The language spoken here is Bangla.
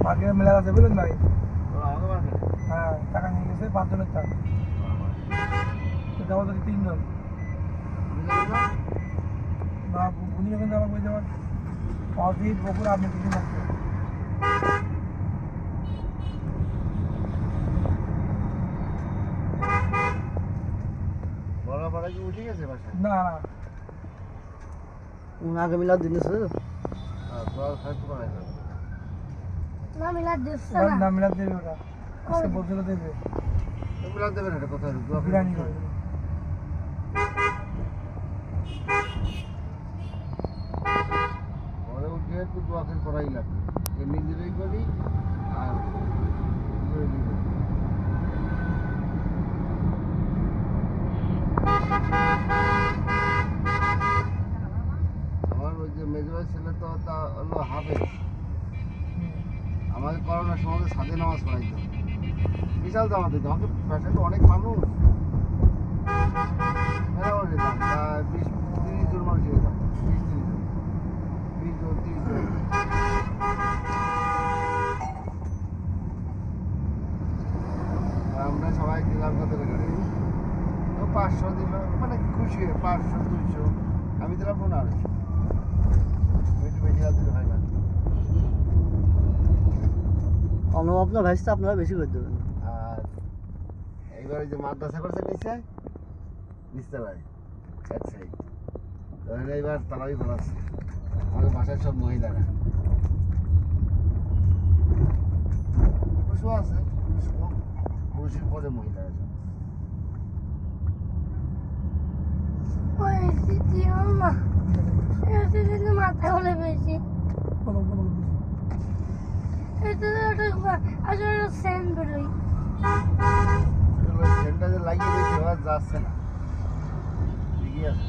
মার্কেটে মেলা আছে বুঝলেন ভাই? আমাকে মার্কেট? হ্যাঁ, টাকা নিয়ে গেছে 5 জনের টাকা। তো যাবো যদি 3 জন। না, উনি যখন যাবো বই যাবার অজিত বকুর আপনি 3 জন আসবে। বড় পাড়া কি উঠে গেছে বাসায়? না আগে মিলাদ দিন আছে না মিলাদ দিচ্ছে না, না। না মিলাদ দেবে ওরা। আজকে বলছিল দেবে। মিলাদ দেবেন এটা কোথায়? বিরিয়ানি করে। পরে উঠে একটু দোয়াখের করাই লাগবে। নিজেরাই করি আর আমার ওই যে মেজবাই ছেলে তো তা হলো হাফেজ। আমাকে করোনার সময় সাদে নামাজ পড়াইতো, বিশাল জামা দিত আমাকে। পাশে তো অনেক মানুষ, মোটামুটি যেতাম প্রায় 20-30 জন মানুষ যেতাম। 20 জন 30 জন। আমরা সবাই দিলাম কত করে? 500 দিল, মানে খুশি হয়ে 500 200। আমি দিলাম 1500। একটু বেশি আর দিলে হয় না। আপনার ভাইসটা আপনারা বেশি করে দেবেন। আর এইবার যে মাদ্রাসা করছে নিচতলায় এক সাইড, তাহলে এইবার তারাই পড়াচ্ছে আমাদের বাসায় সব মহিলারা। পুরুষও আছে, পুরুষের পরে মহিলারা সব। ওই সিটি মামা এটা দিলে মাথা হলে বেশি। কোনো এটা আসলে সেন্ট বেরোই। সেন্টারে লাগিয়ে দিয়েছে, এবার যাচ্ছে না, ঠিকই আছে।